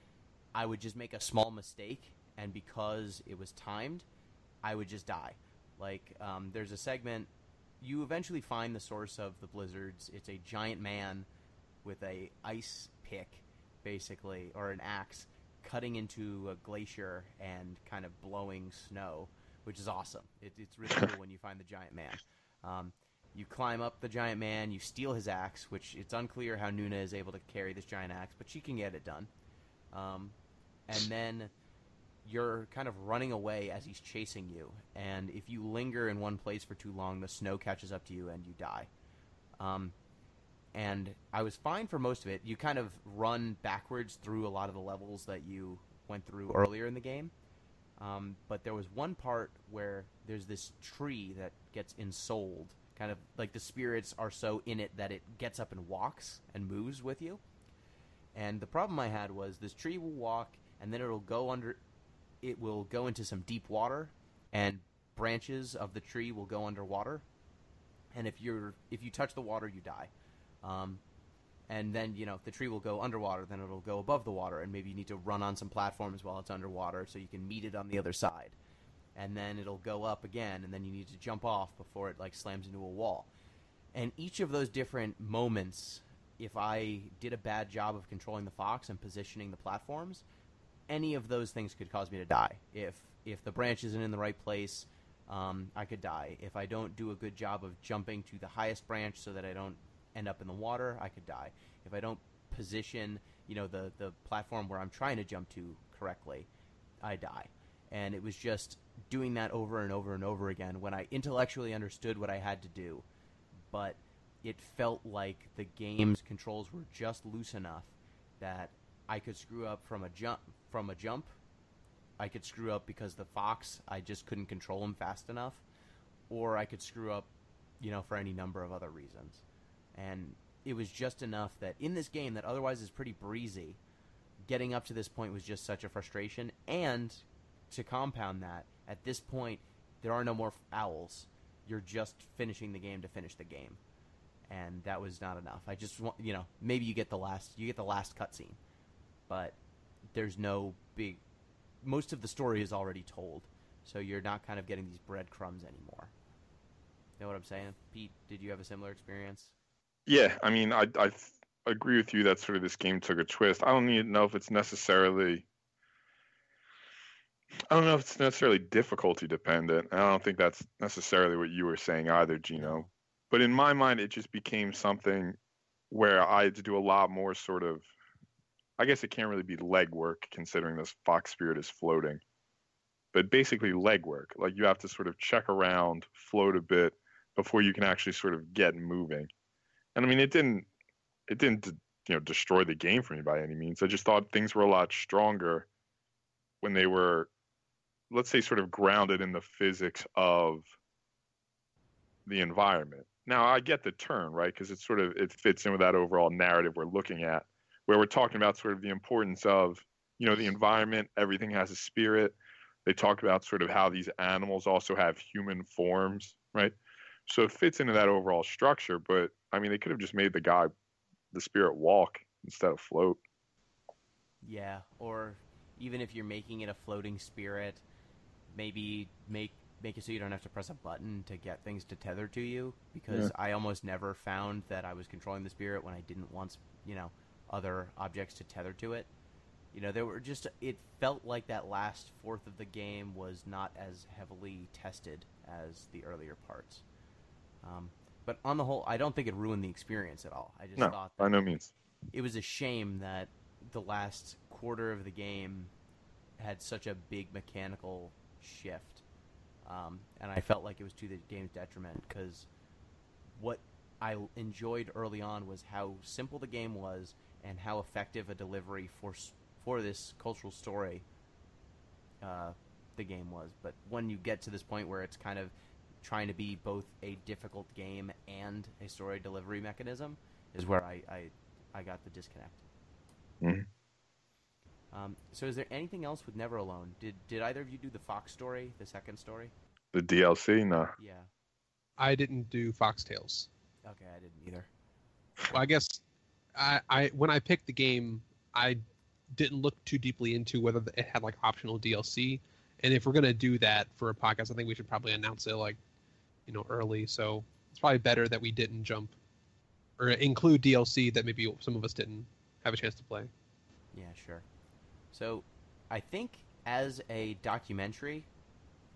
I would just make a small mistake, and because it was timed, I would just die. Like, there's a segment, you eventually find the source of the blizzards. It's a giant man with a ice pick, basically, or an axe, cutting into a glacier and kind of blowing snow, which is awesome. It's really cool when you find the giant man. You climb up the giant man, you steal his axe, which it's unclear how Nuna is able to carry this giant axe, but she can get it done. And then you're kind of running away as he's chasing you, and if you linger in one place for too long, the snow catches up to you and you die. And I was fine for most of it. You kind of run backwards through a lot of the levels that you went through earlier in the game. But there was one part where there's this tree that gets ensouled. Kind of like the spirits are so in it that it gets up and walks and moves with you. And the problem I had was this tree will walk, and then it will go into some deep water, and branches of the tree will go underwater. And if you touch the water, you die. And then, the tree will go underwater, then it'll go above the water, and maybe you need to run on some platforms while it's underwater so you can meet it on the other side. And then it'll go up again, and then you need to jump off before it, slams into a wall. And each of those different moments, if I did a bad job of controlling the fox and positioning the platforms, any of those things could cause me to die. If the branch isn't in the right place, I could die. If I don't do a good job of jumping to the highest branch so that I don't end up in the water, I could die. If I don't position, the platform where I'm trying to jump to correctly, I die. And it was just doing that over and over and over again when I intellectually understood what I had to do. But it felt like the game's controls were just loose enough that I could screw up from a jump. I could screw up because the fox, I just couldn't control him fast enough. Or I could screw up, for any number of other reasons. And it was just enough that in this game that otherwise is pretty breezy, getting up to this point was just such a frustration. And to compound that, at this point, there are no more owls. You're just finishing the game to finish the game. And that was not enough. I just want, maybe you get the last cutscene. But there's no big... Most of the story is already told. So you're not kind of getting these breadcrumbs anymore. You know what I'm saying? Pete, did you have a similar experience? Yeah, I mean, I agree with you that sort of this game took a twist. I don't even know if it's necessarily... I don't know if it's necessarily difficulty dependent. I don't think that's necessarily what you were saying either, Gino. No. But in my mind, it just became something where I had to do a lot more sort of... I guess it can't really be legwork considering this fox spirit is floating. But basically legwork. Like you have to sort of check around, float a bit before you can actually sort of get moving. And I mean, it didn't destroy the game for me by any means. I just thought things were a lot stronger when they were, let's say, sort of grounded in the physics of the environment. Now, I get the turn, right? Because it fits in with that overall narrative we're looking at, where we're talking about sort of the importance of, the environment, everything has a spirit. They talk about sort of how these animals also have human forms, right? So it fits into that overall structure, but I mean, they could have just made the spirit walk instead of float. Yeah, or even if you're making it a floating spirit, maybe make it so you don't have to press a button to get things to tether to you, because I almost never found that I was controlling the spirit when I didn't want, other objects to tether to it. It felt like that last fourth of the game was not as heavily tested as the earlier parts. But on the whole, I don't think it ruined the experience at all. I just thought that by no means. It was a shame that the last quarter of the game had such a big mechanical shift. And I felt like it was to the game's detriment, because what I enjoyed early on was how simple the game was and how effective a delivery for this cultural story the game was. But when you get to this point where it's kind of trying to be both a difficult game and a story delivery mechanism is where I got the disconnect. Mm-hmm. So is there anything else with Never Alone? Did either of you do the Fox story, the second story? The DLC? No. Yeah. I didn't do Foxtails. Okay, I didn't either. Well, I guess I when I picked the game, I didn't look too deeply into whether it had like optional DLC. And if we're gonna do that for a podcast, I think we should probably announce it like, early. So it's probably better that we didn't jump or include DLC that maybe some of us didn't have a chance to play. Yeah, sure. So I think as a documentary,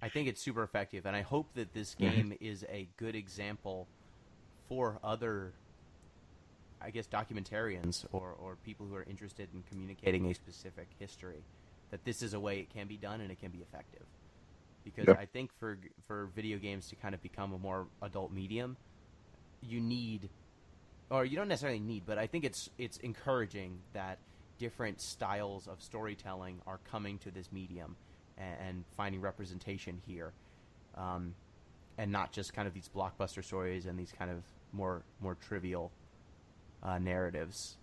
I think it's super effective, and I hope that this game is a good example for other, I guess, documentarians or people who are interested in communicating a specific history, that this is a way it can be done and it can be effective. Because I think for video games to kind of become a more adult medium, you need, or you don't necessarily need, but I think it's encouraging that different styles of storytelling are coming to this medium and finding representation here, and not just kind of these blockbuster stories and these kind of more trivial narratives,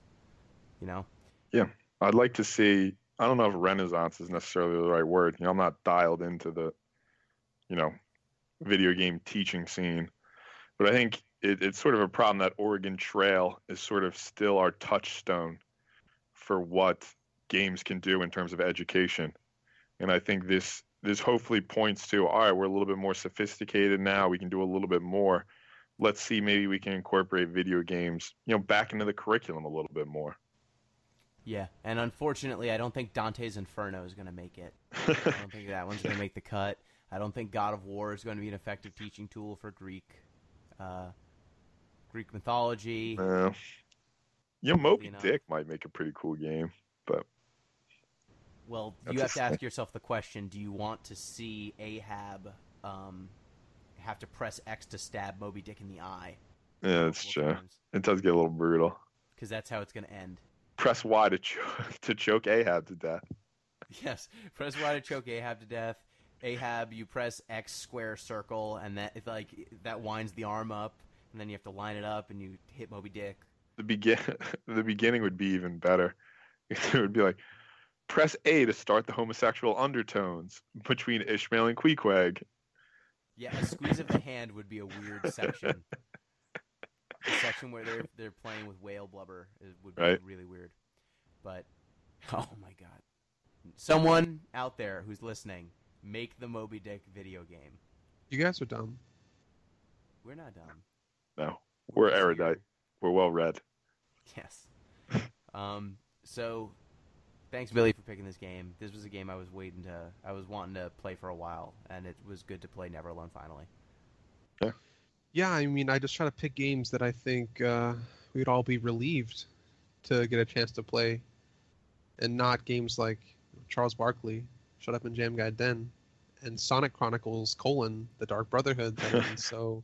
Yeah, I'd like to see. I don't know if renaissance is necessarily the right word. I'm not dialed into the, video game teaching scene, but I think it's sort of a problem that Oregon Trail is sort of still our touchstone for what games can do in terms of education. And I think this hopefully points to, all right, we're a little bit more sophisticated now. We can do a little bit more. Let's see, maybe we can incorporate video games, back into the curriculum a little bit more. Yeah, and unfortunately, I don't think Dante's Inferno is going to make it. I don't think that one's going to make the cut. I don't think God of War is going to be an effective teaching tool for Greek mythology. Moby Dick might make a pretty cool game, but... Well, you have to ask yourself the question, do you want to see Ahab have to press X to stab Moby Dick in the eye? Yeah, that's true. It does get a little brutal. Because that's how it's going to end. Press Y to choke Ahab to death. Yes, press Y to choke Ahab to death. Ahab, you press X square circle, and that winds the arm up, and then you have to line it up, and you hit Moby Dick. The beginning would be even better. It would be like, press A to start the homosexual undertones between Ishmael and Queequeg. Yeah, a squeeze of the hand would be a weird section. The section where they're playing with whale blubber would be really weird. But, oh my god. Someone out there who's listening, make the Moby Dick video game. You guys are dumb. We're not dumb. No, we're erudite. We're well read. Yes. So, thanks, Billy, for picking this game. This was a game I was wanting to play for a while, and it was good to play Never Alone finally. Yeah. Yeah, I mean, I just try to pick games that I think we'd all be relieved to get a chance to play, and not games like Charles Barkley, Shut Up and Jam Guide Den, and Sonic Chronicles: The Dark Brotherhood that have been so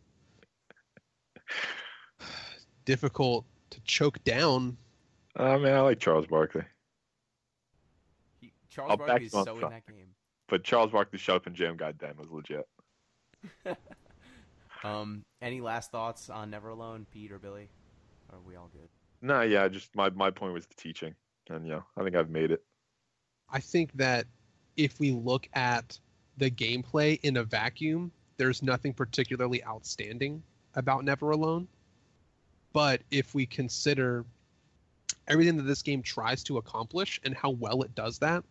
difficult to choke down. I like Charles Barkley. Charles Barkley's so in that game. But Charles Barkley's Shut Up and Jam Guide Den was legit. Any last thoughts on Never Alone, Pete or Billy? Or are we all good? No, yeah, just my point was the teaching. And I think I've made it. I think that if we look at the gameplay in a vacuum, there's nothing particularly outstanding about Never Alone. But if we consider everything that this game tries to accomplish and how well it does that,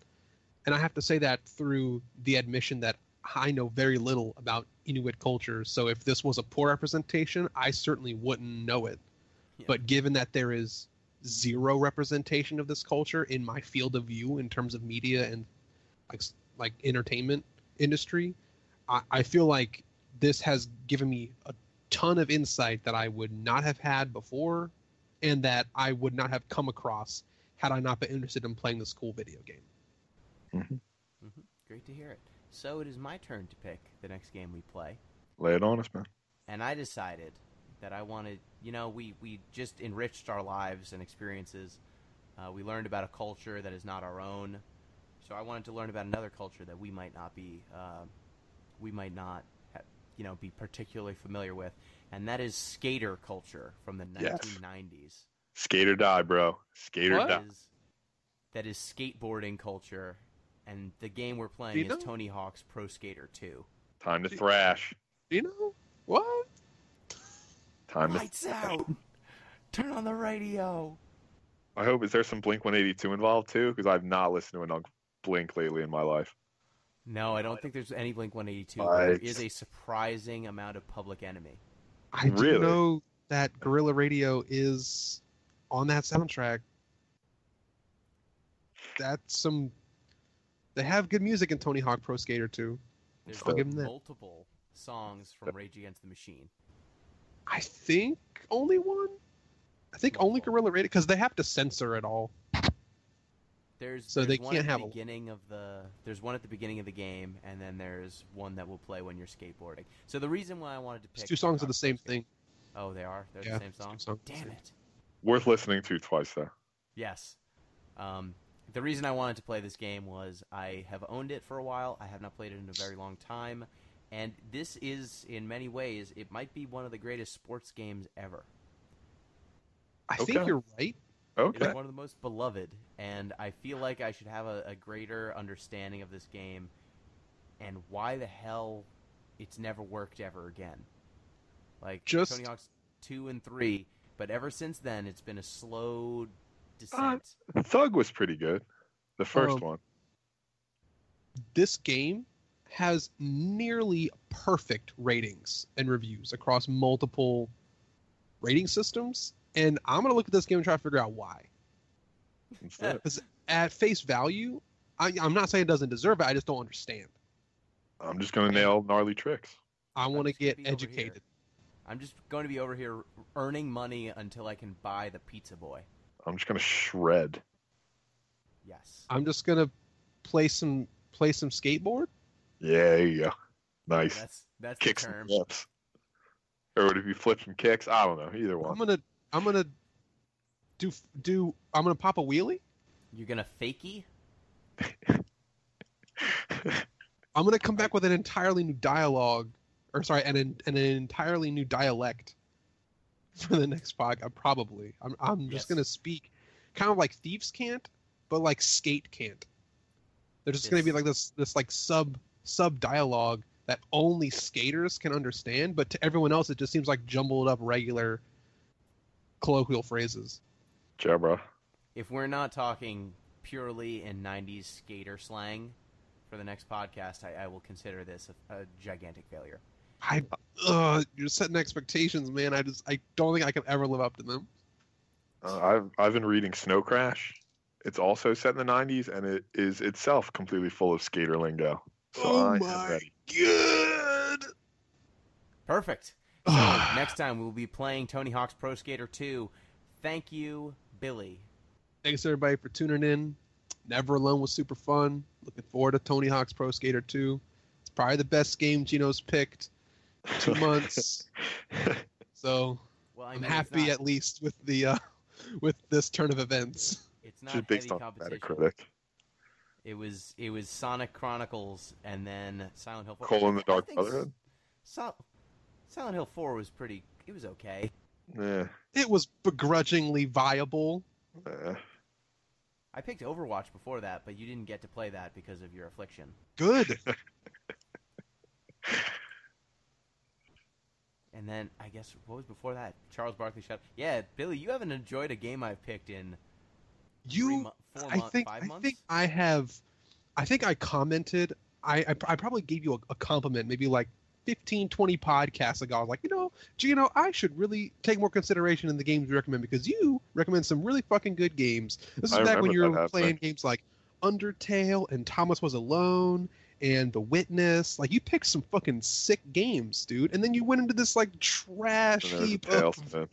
and I have to say that through the admission that I know very little about Inuit culture, so if this was a poor representation, I certainly wouldn't know it. Yeah. But given that there is zero representation of this culture in my field of view in terms of media and like entertainment industry, I feel like this has given me a ton of insight that I would not have had before, and that I would not have come across had I not been interested in playing this cool video game. Mm-hmm. Mm-hmm. Great to hear it. So it is my turn to pick the next game we play. Lay it on us, man. And I decided that I wanted, we just enriched our lives and experiences. We learned about a culture that is not our own. So I wanted to learn about another culture that we might not be, be particularly familiar with. And that is skater culture from the 1990s. Skate or die, bro. Skate or die. That is skateboarding culture. And the game we're playing is Tony Hawk's Pro Skater 2. Time to thrash. What? Time. Lights out. Turn on the radio. I hope, is there some Blink-182 involved too? Because I've not listened to enough Blink lately in my life. No, I don't think there's any Blink-182, but Right. there is a surprising amount of Public Enemy. I do Really? know that Guerrilla Radio is on that soundtrack. That's some. They have good music in Tony Hawk Pro Skater 2. There's I'll give them that. multiple songs from Rage Against the Machine. I think only one. I think only Guerrilla Radio, because they have to censor it all. There's they one can't at have the beginning of there's one at the beginning of the game, and then there's one that will play when you're skateboarding. So the reason why I wanted to pick It's two songs of the same thing. Oh, they are? They're Yeah, the same it's two song? songs. Damn it. Worth listening to twice though. Yes. The reason I wanted to play this game was I have owned it for a while. I have not played it in a very long time. And this is, in many ways, it might be one of the greatest sports games ever. I Okay. think you're right. Okay. It's one of the most beloved, and I feel like I should have a greater understanding of this game and why the hell it's never worked ever again. Like, Just- Tony Hawk's 2 and 3, but ever since then, it's been a slow descent. Thug was pretty good. The first Um, one. This game has nearly perfect ratings and reviews across multiple rating systems, and I'm going to look at this game and try to figure out why. That's it. Because at face value, I'm not saying it doesn't deserve it, I just don't understand. I'm just gonna nail gnarly tricks. I want to just gonna get be over educated. here. I'm just going to be over here earning money until I can buy the Pizza Boy. I'm just gonna shred. Yes. I'm just going to play some skateboard. Yeah, there you go. Nice. That's Kicks the and term. flips. Or would it be flips and kicks? I don't know. Either one. I'm gonna pop a wheelie. You're gonna fakey? I'm gonna come back with an entirely new dialogue, or sorry, an entirely new dialect for the next podcast. Probably, I'm just Yes. gonna speak kind of like thieves can't, but like skate can't. There's just gonna be like this like sub dialogue that only skaters can understand, but to everyone else it just seems like jumbled up regular colloquial phrases. Yeah, bro. If we're not talking purely in 90s skater slang for the next podcast, I will consider this a gigantic failure. You're setting expectations, man. I don't think I can ever live up to them. I've been reading Snow Crash. It's also set in the 90s, and it is itself completely full of skater lingo. So I am ready. God! Perfect. So next time we will be playing Tony Hawk's Pro Skater 2. Thank you, Billy. Thanks everybody for tuning in. Never Alone was super fun. Looking forward to Tony Hawk's Pro Skater 2. It's probably the best game Gino's picked. 2 months. So Well, I I'm mean, happy at least with the with this turn of events. It's not Just heavy based on competition. Metacritic. It was Sonic Chronicles and then Silent Hill 4. Colon the Dark I think Brotherhood. Silent Hill 4 was pretty. It was okay. Yeah. It was begrudgingly viable. I picked Overwatch before that, but you didn't get to play that because of your affliction. Good. And then I guess what was before that? Charles Barkley shot. Yeah, Billy, you haven't enjoyed a game I've picked in 4 months, 5 months. I think I commented. I probably gave you a compliment maybe like 15, 20 podcasts ago. I was like, Gino, I should really take more consideration in the games you recommend because you recommend some really fucking good games. This is I back when you remember were that playing happening. games like Undertale and Thomas Was Alone and The Witness. Like, you picked some fucking sick games, dude. And then you went into this like trash And there's a heap of Tailspin.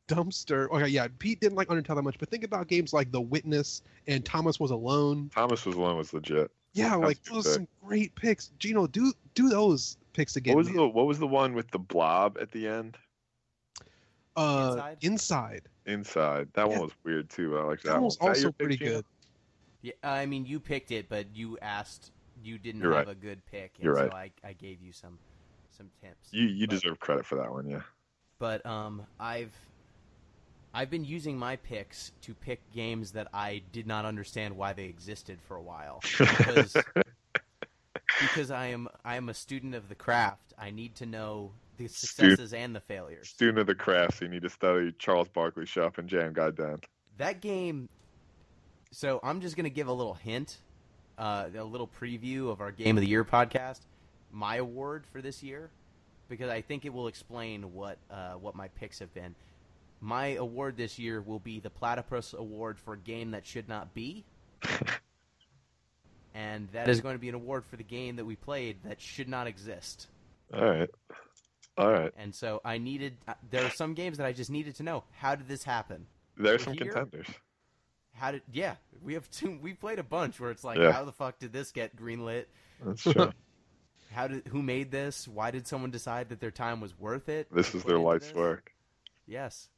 dumpster. Okay, yeah, Pete didn't like Undertale that much, but think about games like The Witness and Thomas Was Alone. Thomas Was Alone was legit. Yeah, That's like a good those pick. some great picks. Gino, do those picks again. What was man. the one with the blob at the end? Inside. Inside. That Yeah. one was weird too. I like that That one. was Is that your also pick, pretty Gino? good. Yeah, I mean, you picked it, but you asked. You didn't You're have right. a good pick, and You're so right. I gave you some tips. You But- deserve credit for that one, yeah. But I've been using my picks to pick games that I did not understand why they existed for a while because I am a student of the craft. I need to know the successes and the failures. Student of the craft, so you need to study Charles Barkley's Shop and Jam Guy Den. That game. So I'm just going to give a little hint, a little preview of our Game of the Year podcast. My award for this year, because I think it will explain what my picks have been. My award this year will be the Platypus Award for a game that should not be. And that is going to be an award for the game that we played that should not exist. All right. And so there are some games that I just needed to know. How did this happen? There's some contenders. We have two. We played a bunch where it's like, Yeah. How the fuck did this get greenlit? That's true. Who made this? Why did someone decide that their time was worth it? This is their life's work. Yes.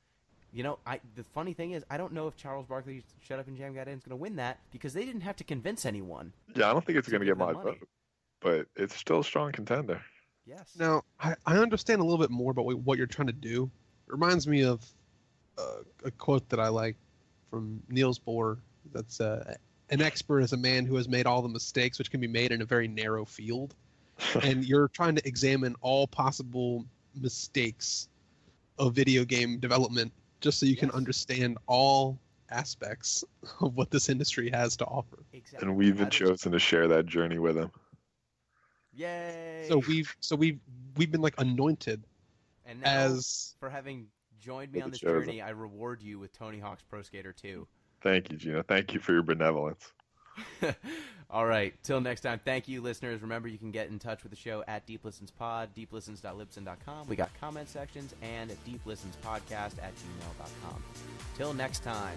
You know, the funny thing is, I don't know if Charles Barkley Shut Up and Jam Guy Den is going to win that because they didn't have to convince anyone. Yeah, I don't think it's going to get my money. vote, but it's still a strong contender. Yes. Now, I understand a little bit more about what you're trying to do. It reminds me of a quote that I like from Niels Bohr. That's an expert is a man who has made all the mistakes which can be made in a very narrow field. And you're trying to examine all possible mistakes of video game development just so you can understand all aspects of what this industry has to offer. Exactly. And we've been chosen to share that journey with him. Yay! So we've been like anointed and now, as for having joined me For on the this chosen. journey, I reward you with Tony Hawk's Pro Skater 2. Thank you, Gino. Thank you for your benevolence. All right. Till next time. Thank you, listeners. Remember, you can get in touch with the show at deeplistenspod, deeplistens.libsyn.com. We got comment sections and deeplistenspodcast@gmail.com. Till next time.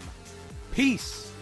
Peace.